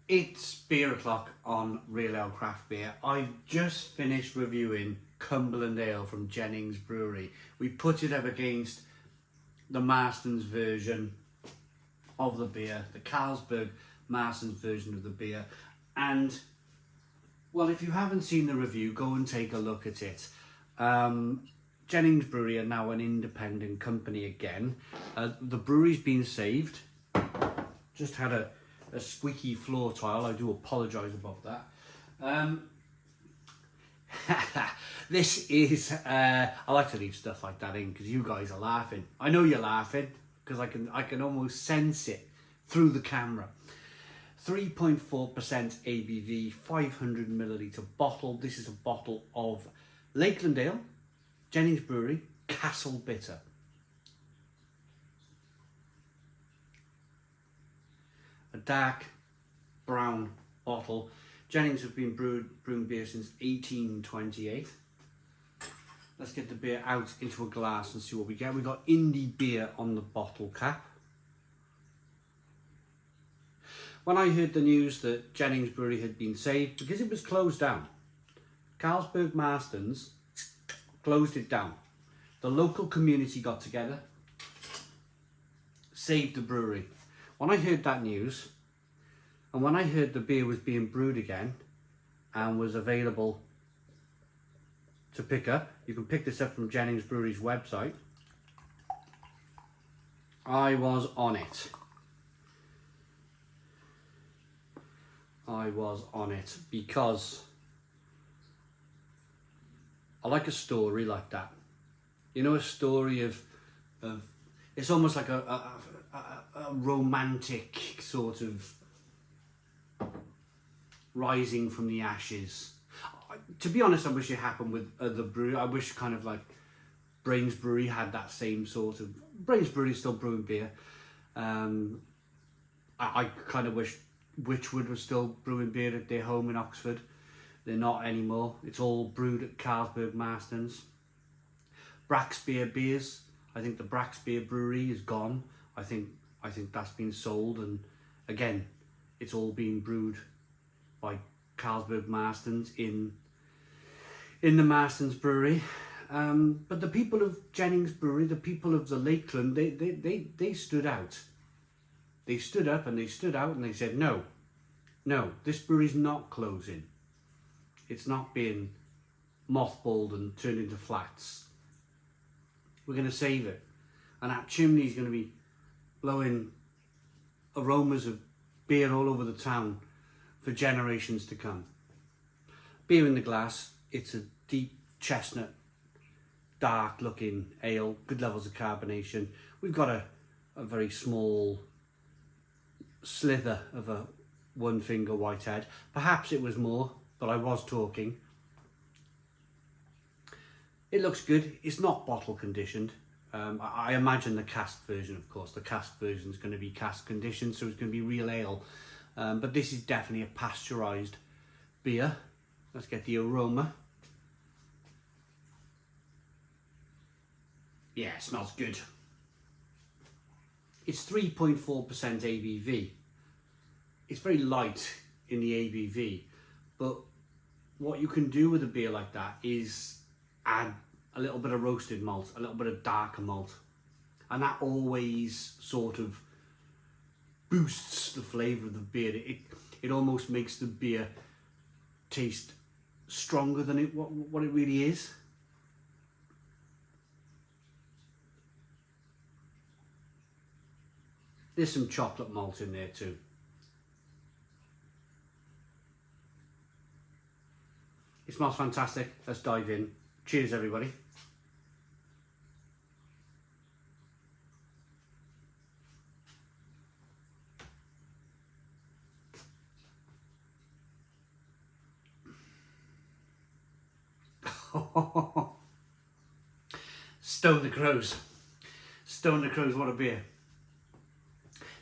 It's beer o'clock on Real Ale Craft Beer. I've just finished reviewing Cumberland Ale from Jennings Brewery. We put it up against the Marston's version of the beer, the Carlsberg Marston's version of the beer. And, well, if you haven't seen the review, go and take a look at it. Jennings Brewery are now an independent company again. The brewery's been saved. Just had a squeaky floor tile. I do apologise about that. This is, I like to leave stuff like that in because you guys are laughing. I know you're laughing because I can almost sense it through the camera. 3.4% ABV, 500 milliliter bottle. This is a bottle of Lakeland Ale, Jennings Brewery, Castle Bitter. A dark brown bottle. Jennings have been brewing beer since 1828. Let's get the beer out into a glass and see what we get. We've got indie beer on the bottle cap. When I heard the news that Jennings Brewery had been saved, because it was closed down, Carlsberg Marston's closed it down. The local community got together, saved the brewery. When I heard that news, and when I heard the beer was being brewed again and was available to pick up, you can pick this up from Jennings Brewery's website, I was on it. I was on it because I like a story like that. You know, a story of it's almost like a romantic sort of rising from the ashes. To be honest, I wish it happened with other brewery. I wish kind of like Brains Brewery had that same sort of... Brains Brewery is still brewing beer. I kind of wish Witchwood was still brewing beer at their home in Oxford. They're not anymore. It's all brewed at Carlsberg Marston's. Braxbeer Beers. I think the Braxbeer Brewery is gone. I think that's been sold, and again, it's all been brewed by Carlsberg Marston's in the Marston's Brewery. But the people of Jennings Brewery, the people of the Lakeland, they stood out. They stood up and they stood out and they said, no, this brewery's not closing. It's not being mothballed and turned into flats. We're going to save it. And that chimney's going to be blowing aromas of beer all over the town for generations to come. Beer in the glass, it's a deep chestnut, dark looking ale, good levels of carbonation. We've got a very small slither of a one finger whitehead. Perhaps it was more, but I was talking. It looks good. It's not bottle conditioned. I imagine the cask version, of course, the cask version is going to be cask conditioned, so it's going to be real ale. But this is definitely a pasteurised beer. Let's get the aroma. Yeah, it smells good. It's 3.4% ABV. It's very light in the ABV, but what you can do with a beer like that is add a little bit of roasted malt, a little bit of darker malt, and that always sort of boosts the flavour of the beer. It almost makes the beer taste stronger than what it really is. There's some chocolate malt in there too. It smells fantastic. Let's dive in. Cheers, everybody. Stone the Crows. Stone the Crows, what a beer.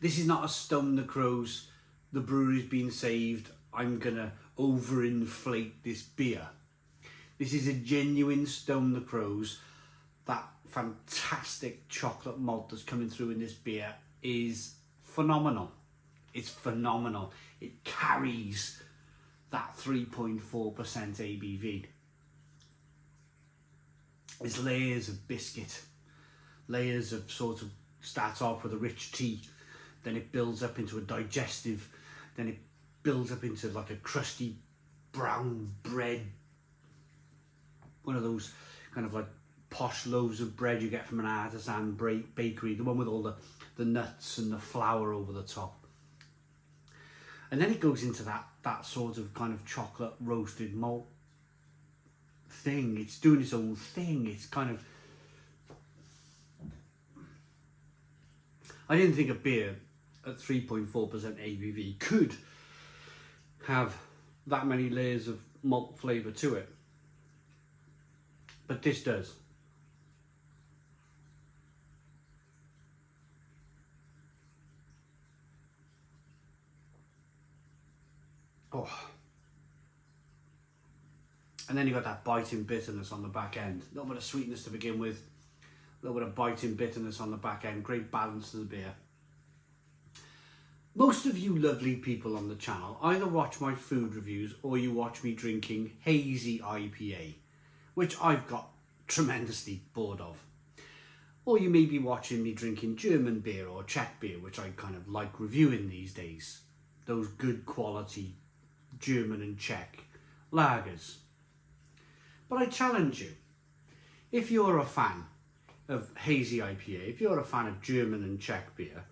This is not a Stone the Crows, the brewery's been saved, I'm gonna overinflate this beer. This is a genuine Stone the Crows. That fantastic chocolate malt that's coming through in this beer is phenomenal. It's phenomenal. It carries that 3.4% ABV. It's layers of biscuit, layers of sort of, starts off with a rich tea, then it builds up into a digestive, then it builds up into like a crusty brown bread, one of those kind of like posh loaves of bread you get from an artisan bakery, the one with all the nuts and the flour over the top. And then it goes into that sort of kind of chocolate roasted malt thing. It's doing its own thing. It's kind of, I didn't think a beer at 3.4% ABV could have that many layers of malt flavour to it, but this does. Oh. And then you got that biting bitterness on the back end. A little bit of sweetness to begin with, a little bit of biting bitterness on the back end. Great balance to the beer. Most of you lovely people on the channel either watch my food reviews or you watch me drinking hazy IPA, which I've got tremendously bored of. Or you may be watching me drinking German beer or Czech beer, which I kind of like reviewing these days. Those good quality German and Czech lagers. But I challenge you, if you're a fan of hazy IPA, if you're a fan of German and Czech beer,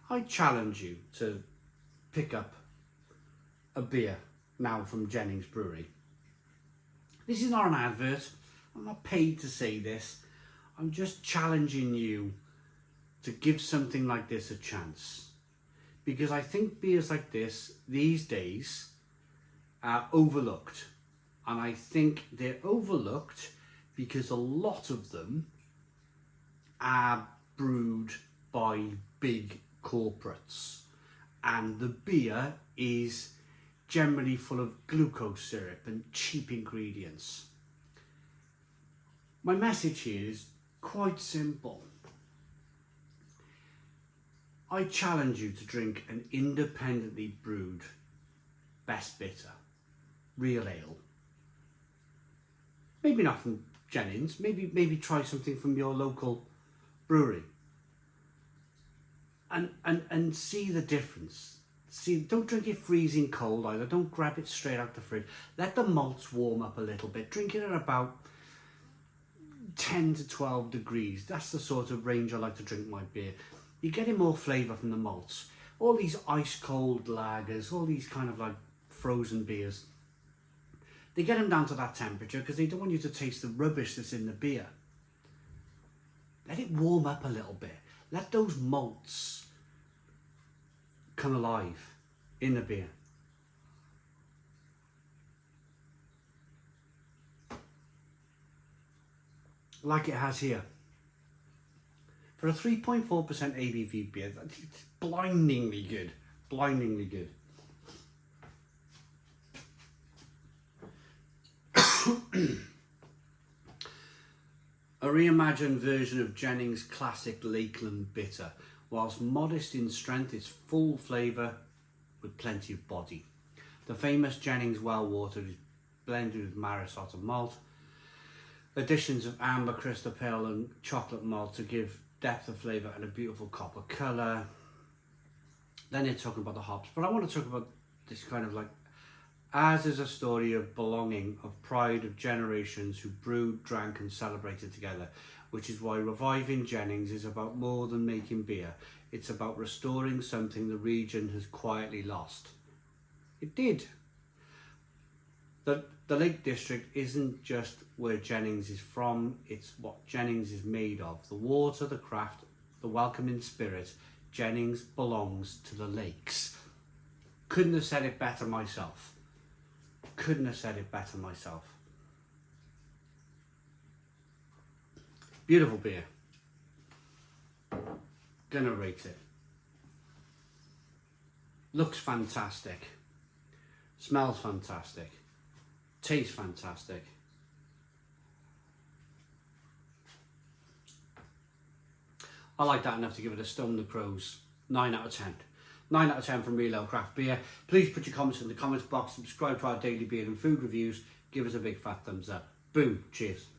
I challenge you to pick up a beer now from Jennings Brewery. This is not an advert. I'm not paid to say this. I'm just challenging you to give something like this a chance. Because I think beers like this, these days, are overlooked. And I think they're overlooked because a lot of them are brewed by big corporates, and the beer is generally full of glucose syrup and cheap ingredients. My message here is quite simple. I challenge you to drink an independently brewed best bitter, real ale. Maybe not from Jennings, maybe try something from your local brewery. And see the difference. See, don't drink it freezing cold either. Don't grab it straight out the fridge. Let the malts warm up a little bit. Drink it at about 10 to 12 degrees. That's the sort of range I like to drink my beer. You're getting more flavour from the malts. All these ice cold lagers, all these kind of like frozen beers, they get them down to that temperature because they don't want you to taste the rubbish that's in the beer. Let it warm up a little bit. Let those malts come alive in the beer. Like it has here. For a 3.4% ABV beer, it's blindingly good. Blindingly good. A reimagined version of Jennings' classic Lakeland bitter. Whilst modest in strength, it's full flavour with plenty of body. The famous Jennings well water is blended with Marisotto malt. Additions of amber, crystal pale and chocolate malt to give depth of flavour and a beautiful copper colour. Then they're talking about the hops, but I want to talk about this kind of like, as is a story of belonging, of pride of generations who brewed, drank and celebrated together, which is why reviving Jennings is about more than making beer. It's about restoring something the region has quietly lost. It did. The Lake District isn't just where Jennings is from, it's what Jennings is made of. The water, the craft, the welcoming spirit. Jennings belongs to the lakes. Couldn't have said it better myself. Couldn't have said it better myself. Beautiful beer. Gonna rate it. Looks fantastic. Smells fantastic. Tastes fantastic. I like that enough to give it a Stone the Crows 9 out of 10. 9 out of 10 from Real Ale Craft Beer. Please put your comments in the comments box, subscribe to our daily beer and food reviews, give us a big fat thumbs up. Boom, cheers.